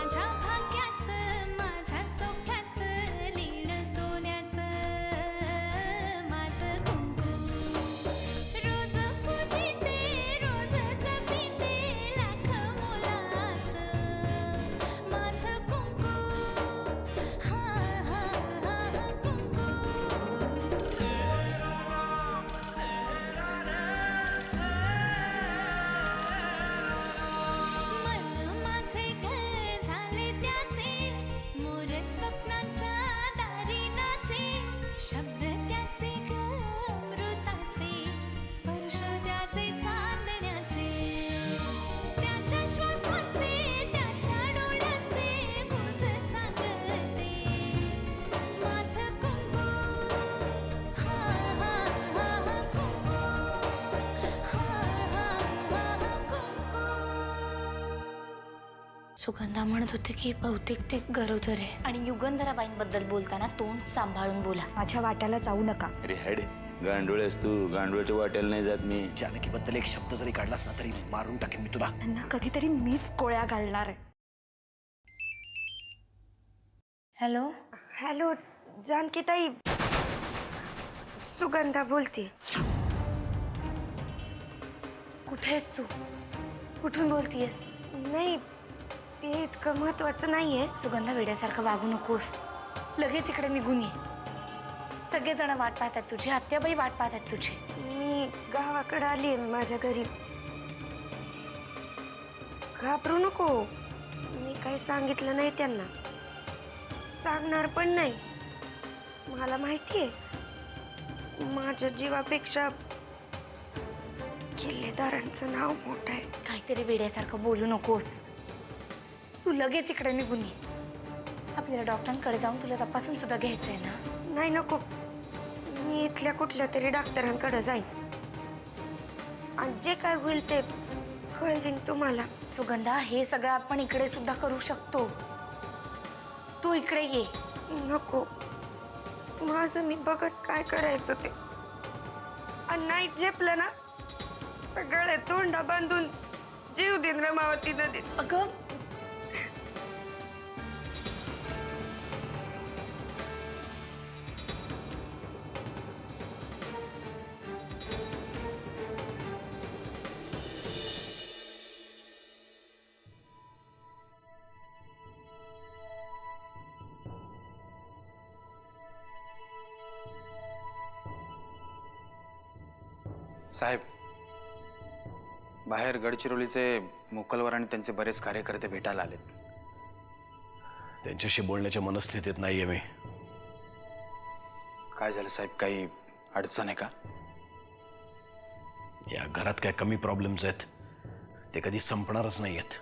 माझ्या भाग्याचं माझ्या सौख्याचं लीन सोन्याचं माझं कुंकू रोज पूजिते रोज जपिते लाख मोलाचं माझं कुंकू हा हा हा कुंकू मन माझे घर झाले त्याचे मोर स्वप्नांचा दारी नाचे शब्द त्याचे अमृताचे स्पर्श त्याचे चांदण्याचे त्याच्या श्वासाचे त्याच्या डोळ्याचे गुज सांगते माझं कुंकू हा हा हा कुंकू हा हा हा कुंकू सुगंधा म्हणत होते की बहुतेक ते गरोदर आहे आणि युगंधराबाईंबद्दल बोलताना तोंड सांभाळून बोला. माझ्या वाट्याला जाऊ नका. अरे हॅड गांडोळेस तू गांडोळच्या वाट्याला नाही जात मी. जानकीबद्दल एक शब्द जरी काढलास ना तरी मारून टाकेन मी तुला. त्यांना कधीतरी मीच कोळ्या घालणार आहे. हॅलो हॅलो जानकीताई, सुगंधा बोलते. कुठे आहेस तू? कुठून बोलतीयस? नाही, ते इतकं महत्वाचं नाहीये. सुगंधा वेड्यासारखं वागू नकोस. लगेच इकडे निघून ये. सगळेजण वाट पाहतात तुझी. आत्याबाई वाट पाहतात तुझी. मी गावाकडे आली माझ्या घरी. घाबरू नको, मी काही सांगितलं नाही त्यांना, सांगणार पण नाही. मला माहितीये माझ्या जीवापेक्षा किल्लेदारांचं नाव मोठं आहे. काहीतरी वेड्यासारखं बोलू नकोस. तू लगेच इकडे निघून ये. आपल्याला डॉक्टरांकडे जाऊन तुला तपासून सुद्धा घ्यायचंय ना. नाही नको, मी इथल्या कुठल्या तरी डॉक्टरांकडे जाईन आणि जे काय होईल ते कळवीन तुम्हाला. सुगंधा, हे सगळं आपण इकडे सुद्धा करू शकतो. तू इकडे ये. नको, माझं मी बघत काय करायचं ते. आणि नाही झेपलं ना तर गळ्यात तोंडा बांधून जीव देईन रमावती नदीत. अगं साहेब, बाहेर गडचिरोलीचे मोकलवर आणि त्यांचे बरेच कार्यकर्ते भेटायला आलेत. त्यांच्याशी बोलण्याच्या मनस्थितीत नाहीये मी. काय झालं साहेब, काही अडचण आहे का? या घरात काय कमी प्रॉब्लेम्स आहेत, ते कधी संपणारच नाही आहेत.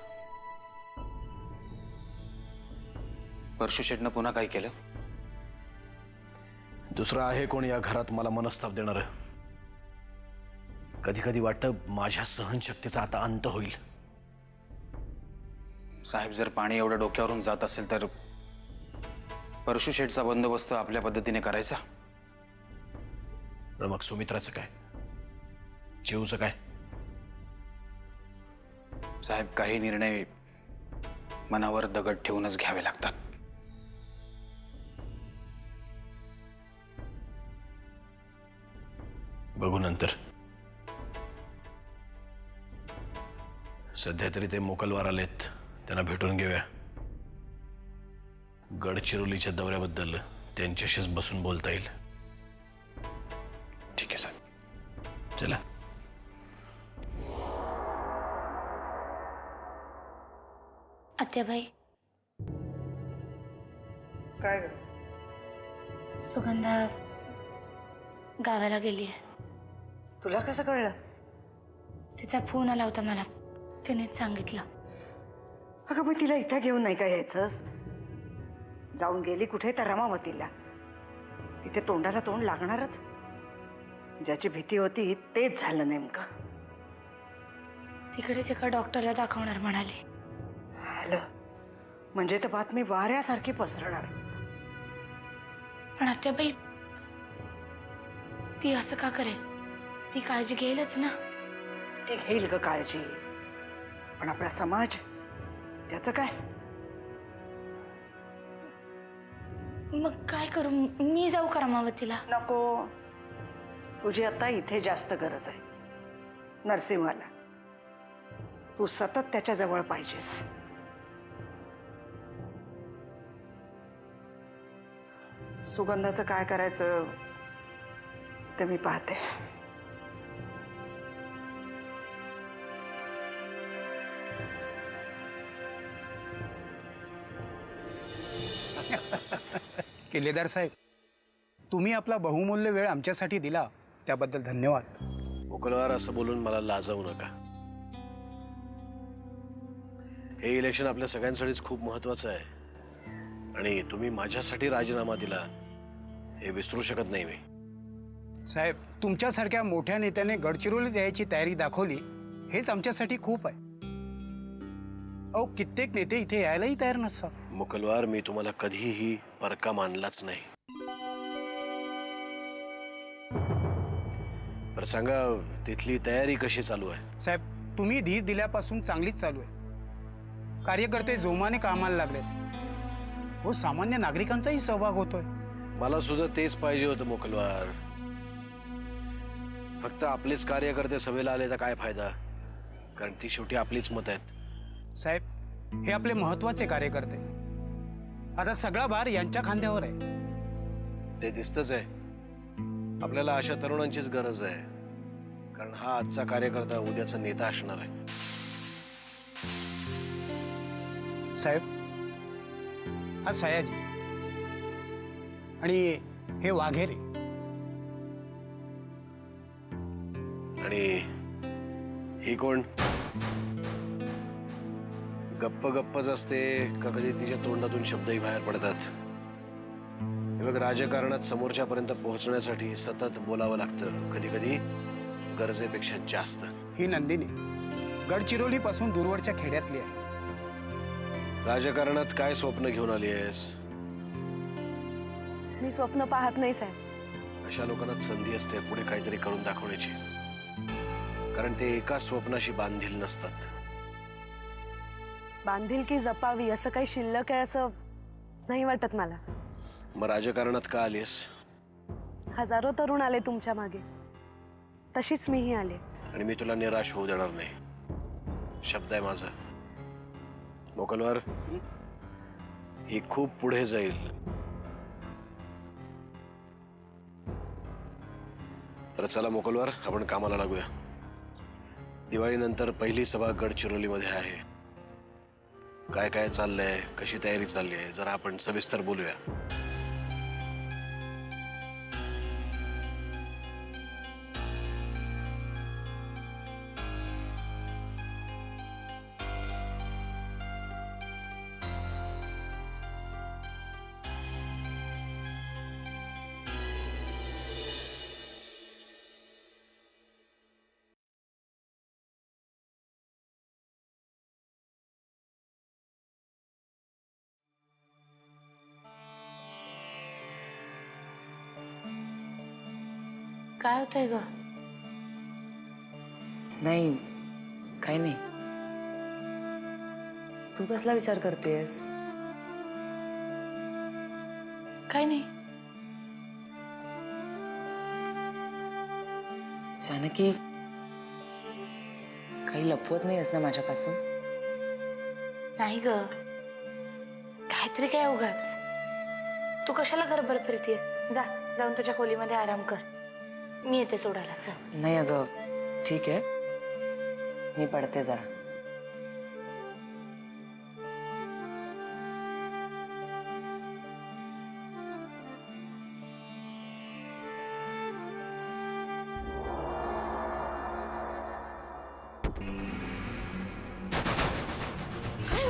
परशु शेठनं पुन्हा काय केलं? दुसरं आहे कोण या घरात मला मनस्ताप देणार? कधी कधी वाटतं माझ्या सहनशक्तीचा आता अंत होईल. साहेब, जर पाणी एवढं डोक्यावरून जात असेल तर परशु शेठचा बंदोबस्त आपल्या पद्धतीने करायचा. तर मग सुमित्राचं काय, चिवचं काय? साहेब, काही निर्णय मनावर दगड ठेवूनच घ्यावे लागतात. बघू नंतर. सध्या तरी ते मोकलवार आलेत, त्यांना भेटून घेऊया. गडचिरोलीच्या दौऱ्याबद्दल त्यांच्याशीच बसून बोलता येईल. ठीक आहे साहेब, चला. आत्याबाई, काय सुगंधा गावाला गेली आहे. तुला कसं कळलं? तिचा फोन आला होता मला, तिनेच सांगितलं. अगं मग तिला इथं घेऊन नाही का यायचंस? जाऊन गेली कुठे तर रमावतीला. तिथे तोंडाला तोंड लागणारच. ज्याची भीती होती तेच झालं नेमकं. तिकडेच एका डॉक्टरला दाखवणार म्हणाली. हॅलो, म्हणजे तर बातमी वाऱ्यासारखी पसरणार. पण आत्याबाई, ती असं का करेल? ती काळजी घेईलच ना. ती घेईल ग काळजी, पण आपला समाज त्याचं काय? मग काय करू? मी जाऊ का रमावतीला? नको, तुझी आता इथे जास्त गरज आहे नरसिंहाला. तू सतत त्याच्या जवळ पाहिजेस. सुगंधाचं काय करायचं ते मी पाहते. किल्लेदार साहेब, तुम्ही आपला बहुमूल्य वेळ आमच्यासाठी दिला त्याबद्दल धन्यवाद. मोकलवार असं बोलून मला लाजवू नका. हे इलेक्शन आपल्या सगळ्यांसाठीच खूप महत्वाचं आहे आणि तुम्ही माझ्यासाठी राजीनामा दिला हे विसरू शकत नाही मी. साहेब, तुमच्यासारख्या मोठ्या नेत्याने गडचिरोलीत यायची तयारी दाखवली हेच आमच्यासाठी खूप आहे. अहो, कित्येक नेते इथे यायलाही तयार नसतात. मोकलवार, मी तुम्हाला कधीही परका मानलाच नाही. बरं सांगा, तिथली तयारी कशी चालू आहे? साहेब, तुम्ही धीर दिल्यापासून चांगलीच चालू आहे. कार्यकर्ते जोमाने कामाला लागलेत. हो, सामान्य नागरिकांचाही सहभाग होतोय. मला सुद्धा तेच पाहिजे होतं मोकलवार. फक्त आपलेच कार्यकर्ते सभेला आले तर काय फायदा, कारण ती शेवटी आपलीच मत आहेत. साहेब, हे आपले महत्वाचे कार्यकर्ते. आता सगळा भार यांच्या खांद्यावर आहे. ते दिसतच आहे. आपल्याला अशा तरुणांचीच गरज आहे, कारण हा आजचा कार्यकर्ता उद्याचा नेता असणार आहे. साहेब, हा सयाजी आणि हे वाघेरे. आणि ही कोण? गप्प गप्पच असते का कधी तिच्या तोंडातून शब्दही बाहेर पडतात? हे बघ, राजकारणात समोरच्यापर्यंत पोहोचण्यासाठी सतत बोलावं लागतं, कधी कधी गरजेपेक्षा जास्त. ही नंदिनी गडचिरोली पासून दूरवरच्या खेड्यातली आहे. राजकारणात काय स्वप्न घेऊन आली आहेस? मी स्वप्न पाहत नाही साहेब. अशा लोकांना संधी असते पुढे काहीतरी करून दाखवण्याची, कारण ते एका स्वप्नाशी बांधील नसतात. बांधिलकी जपावी असं काही शिल्लक आहे असं नाही वाटत मला. मग राजकारणात का आलीस? हजारो तरुण आले तुमच्या मागे, तशीच मीही आले. आणि मी तुला निराश होऊ देणार नाही, शब्द आहे माझा. मोकलवार, ही खूप पुढे जाईल. तर चला मोकलवार, आपण कामाला लागूया. दिवाळीनंतर पहिली सभा गडचिरोलीमध्ये आहे. काय काय चाललंय, कशी तयारी चालली आहे, जरा आपण सविस्तर बोलूया. काय होतंय ग? नाही, काही नाही. तू कसला विचार करतेस? काय नाही. जानकी, काही लपवत नाही ना माझ्यापासून? नाही ग, काहीतरी काय उगाच. तू कशाला घरभर फिरतेस? जाऊन तुझ्या खोलीमध्ये आराम कर. मी येते सोडायला. चल. नाही अगं, ठीक आहे, मी पडते जरा.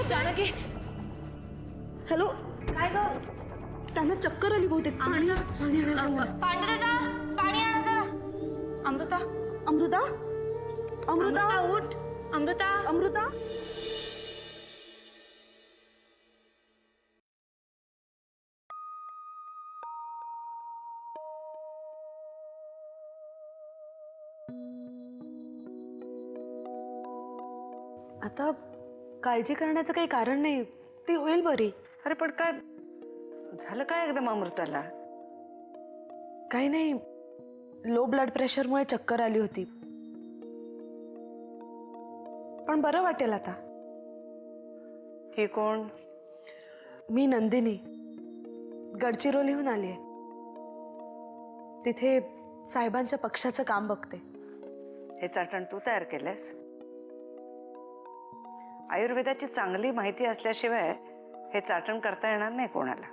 जानकी, हॅलो. काय ग? त्यांना चक्कर आली बहुतेक. पाणी आणायला सांग मला. पांडुदादा, पाणी आणा जरा. अमृता, अमृता, अमृता, उठ. अमृता, अमृता. आता काळजी करण्याचं काही कारण नाही, ती होईल बरी. अरे पण काय झालं काय एकदम अमृताला? काही नाही, लो ब्लड प्रेशरमुळे चक्कर आली होती, पण बरं वाटेल आता. ही कोण? मी नंदिनी, गडचिरोलीहून आली आहे. तिथे साहेबांच्या पक्षाचं काम बघते. हे चाटण तू तयार केलंस? आयुर्वेदाची चांगली माहिती असल्याशिवाय हे चाटण करता येणार नाही कोणाला.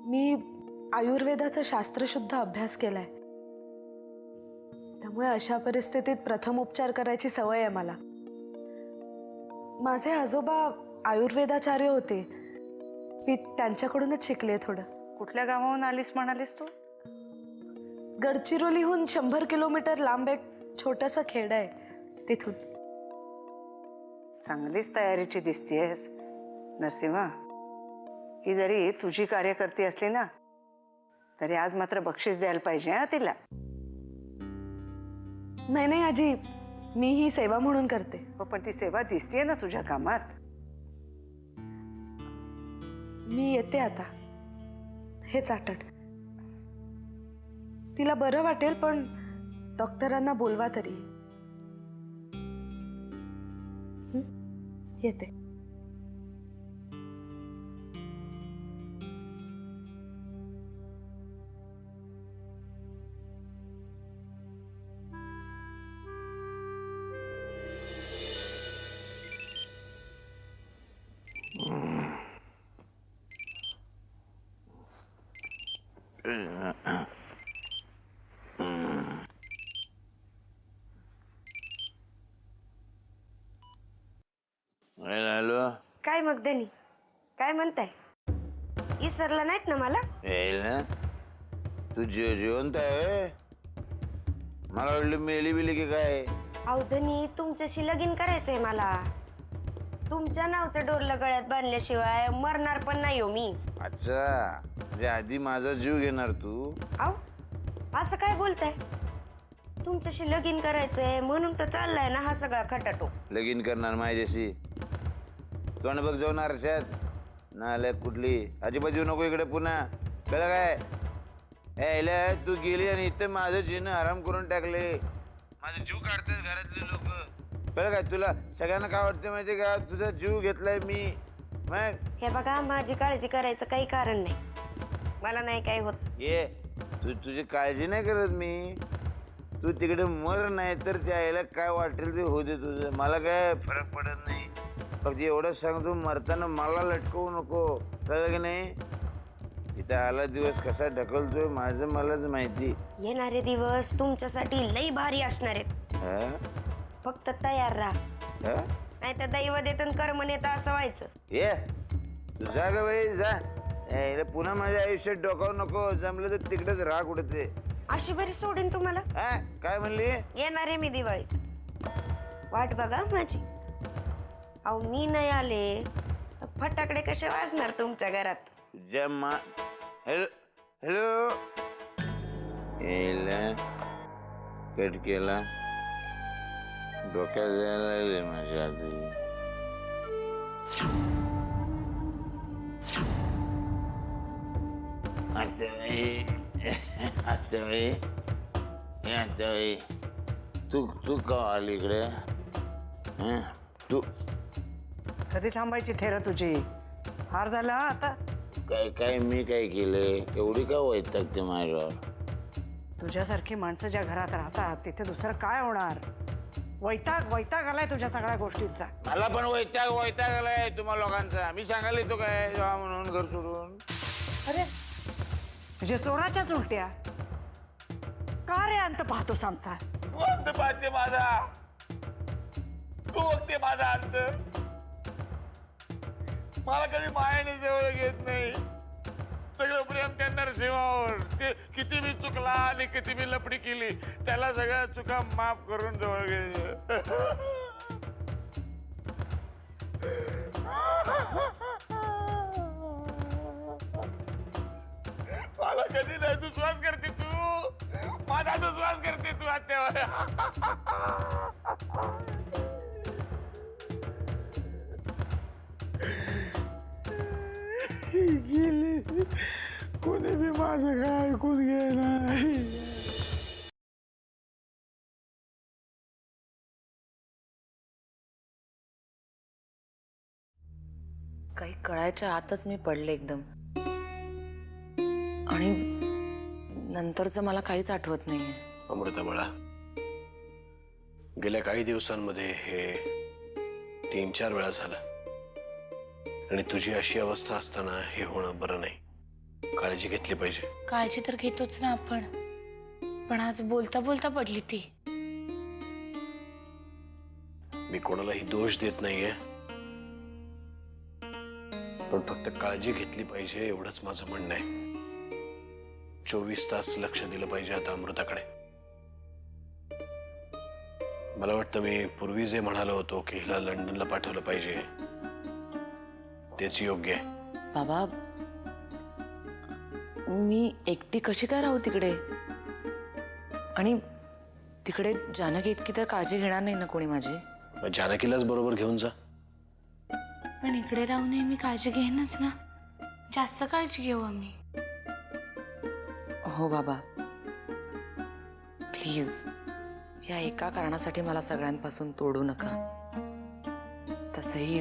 मी आयुर्वेदाचा शास्त्रशुद्ध अभ्यास केलाय, त्यामुळे अशा परिस्थितीत प्रथम उपचार करायची सवय आहे मला. माझे आजोबा आयुर्वेदाचार्य होते, मी त्यांच्याकडूनच शिकले थोडं. कुठल्या गावाहून आलीस म्हणालीस तू? गडचिरोलीहून 100 किलोमीटर लांब एक छोटंसं खेड आहे, तिथून. चांगलीच तयारीची दिसतीयस नरसिंहा. ही जरी तुझी कार्यकर्ती असली ना, तरी आज मात्र बक्षीस द्यायला पाहिजे हा तिला. नाही नाही आजी, मी ही सेवा म्हणून करते. हो, पण ती सेवा दिसतीये ना तुझ्या कामात. मी येते आता. हे चाटण तिला बरं वाटेल, पण डॉक्टरांना बोलवा तरी. येते. हॅलो, काय मग धनी, काय म्हणताय? विसरला नाहीत ना मला? येईल ना. तू जिवंत आहे? मला वाटलं मेली बिली की काय. अहो धनी, तुमच्याशी लगीन करायचंय मला. तुमच्या नावचं डोरलं गळ्यात बांधल्याशिवाय मरणार पण नाही हो मी. अच्छा, म्हणजे आधी माझा जीव घेणार तू? अहो असं काय बोलताय? तुमच्याशी लगीन करायचंय म्हणून तर चाललाय ना हा सगळा खटाटो. लगीन करणार माझ्याशी? तोंड बघ जाऊन आरशात. नालायक कुठली. अजिबात येऊ नको इकडे पुन्हा, कळलं काय? यायला तू गेली आणि इथं माझं जीवन आराम करून टाकले. माझा जीव काढतात घरातले लोक, कळलं काय तुला? सगळ्यांना काय वाटतं माहितीये का? तुझा जीव घेतलाय मी. मग हे बघा, माझी काळजी करायचं काही कारण नाही. मला नाही काय होत. ये, तुझी काळजी नाही करत मी. तू तिकडे मर, नाही तर त्याला काय वाटेल ते होऊ दे तुझं. मला काय फरक पडत नाही. फक्त एवढंच सांगतो, मरताना मला लटकवू नको, कळलं की नाही? इथं आला दिवस कसा ढकलतोय माझं मलाच माहिती. येणारे दिवस तुमच्यासाठी लई भारी असणार आहेत. फक्त तयार राहा, नाही तर दैव देतन कर्म नेता असं व्हायचं. ये तू जा ग बाई, जा. पुन्हा माझ्या आयुष्यात डोकावू नको. जमलं तर तिकडेच राहा कुठे ते. अशी बरी सोडीन तुम्हाला? काय म्हणली? येणारे मी दिवाळीत, वाट बघा माझी. अहो मी नाही आले तर फटाकडे कसे वाजणार तुमच्या घरात? जम्मा. हॅलो हॅलो, यायला कट केला. डोक्यात जायला लागले माझ्या आधी. आत्याबाई, तू का आली इकडे? तू कधी थांबायची थेर तुझी? फार झालं हा आता. काय मी काय केलंय? एवढी का वैतागते माझ्यावर? तुझ्यासारखी माणसं ज्या घरात राहतात तिथे दुसरं काय होणार? वैताग आलाय तुझ्या सगळ्या गोष्टींचा. मला पण वैताग आलाय तुम्हा लोकांचा. मी सांगायला येतो काय जेव्हा म्हणून घर सोडून? अरे म्हणजे चोराच्याच उलट्या. का रे अंत पाहतोस आमचा? तू अंत पाहते माझा, तू बघते माझा अंत. मला कधी मायाने जवळ घेत नाही. सगळं प्रेम त्या नरसिंहावर. ते किती मी चुकला आणि किती मी लपडी केली, त्याला सगळ्या चुका माफ करून जवळ घ्यायचं. मला कधी नाही दुश्वास करते तू. माझा दुश्वास करते तू आत्यावर. गेली, कोणी बी माझं काय ऐकून घेणार. काही कळायच्या आतच मी पडले एकदम, आणि नंतरचं मला काहीच आठवत नाहीये. अमृता बाळा, गेल्या काही दिवसांमध्ये हे 3-4 वेळा झालं, आणि तुझी अशी अवस्था असताना हे होणं बरं नाही. काळजी घेतली पाहिजे. काळजी तर घेतोच ना आपण, पण आज बोलता बोलता पडली ती. मी कोणालाही दोष देत नाहीये, पण फक्त काळजी घेतली पाहिजे एवढंच माझं म्हणणं आहे. 24 तास लक्ष दिलं पाहिजे आता अमृताकडे. मला वाटतं मी पूर्वी जे म्हणालो होतो की हिला लंडनला पाठवलं पाहिजे तेच योग्य आहे. बाबा, मी एकटी कशी काय राहू तिकडे? आणि तिकडे जानकी इतकी तर काळजी घेणार नाही ना कोणी माझी? मग जानकीलाच बरोबर घेऊन जा. पण इकडे राहू नये मी काळजी घेईनच ना, जास्त काळजी घेऊ आम्ही. हो बाबा, प्लीज या एका कारणासाठी मला सगळ्यांपासून तोडू नका. तसंही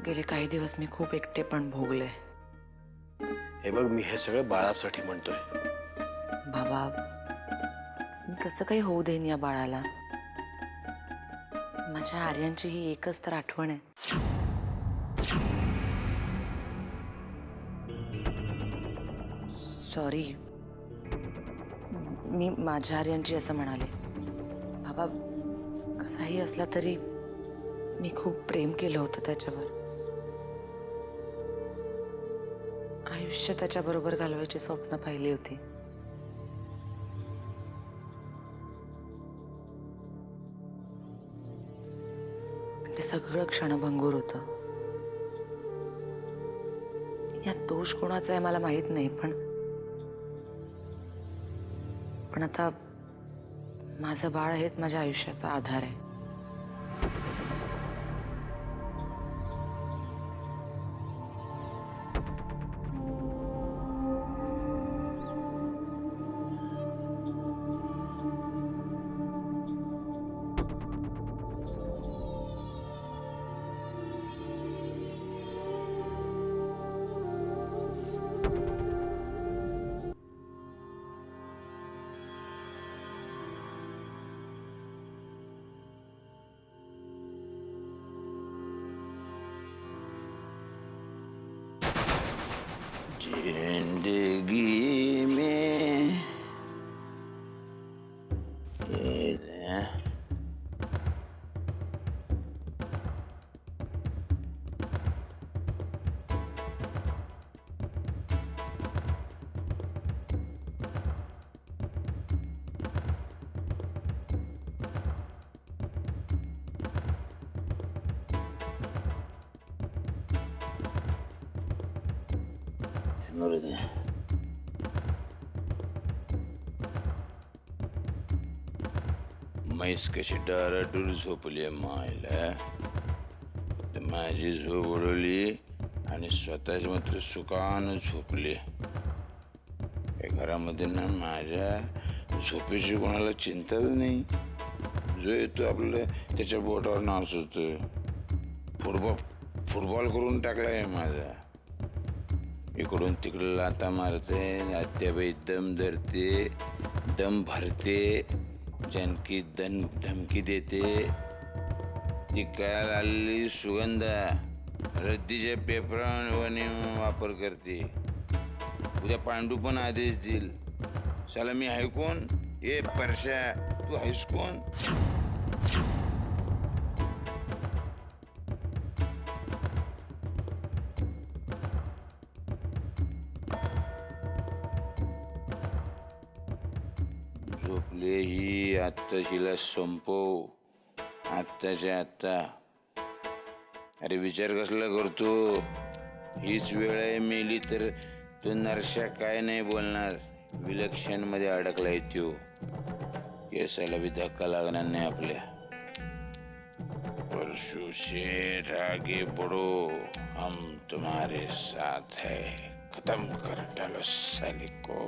गेले काही दिवस मी खूप एकटेपण भोगले. हे बघ, मी हे सगळं बाळासाठी म्हणतोय. बाबा, मी कसं काही होऊ देईन या बाळाला. माझ्या आर्यांची ही एकच तर आठवण आहे. सॉरी, मी माझ्या आर्यांची असं म्हणाले. बाबा, कसाही असला तरी मी खूप प्रेम केलं होतं त्याच्यावर. आयुष्य त्याच्याबरोबर घालवायची स्वप्न पाहिली होती. ते सगळं क्षणभंगूर होतं. यात दोष कोणाचा आहे मला माहित नाही, पण आता माझं बाळ हेच माझ्या आयुष्याचा आधार आहे. जिंदगी में म्हैस कशी डाराडूर झोपली मायला, तर माझी झोप उडवली आणि स्वतःच मात्र सुखानं झोपली. या घरामध्ये ना माझ्या झोपेची कोणाला चिंताच नाही. जो येतो आपलं त्याच्या बोटावर नाचतोय. फुटबॉल करून टाकलाय माझा. इकडून तिकडे लाता मारते, आत्याबाई दम धरते, दम भरते, जानकी धमकी देते. ती कळायला आलेली सुगंधा रद्दीच्या पेपरावर वापर करते. उद्या पांडू पण आदेश देईल. साला मी आहे कोण? ए परशा, तू आहेस कोण? झोपले ही आत्ता हिला संपव, आत्ताच्या आत्ता. अरे विचार कसला करतो? हीच वेळ आहे, मेली तर तो नरशा काय नाही बोलणार. विलक्षण मध्ये अडकला येतो. केसाला बी धक्का लागणार नाही आपल्या. बोल. परशु शेठ आगे बढ़ो, हम तुम्हारे साथ है. खत्म कर डालो साले को.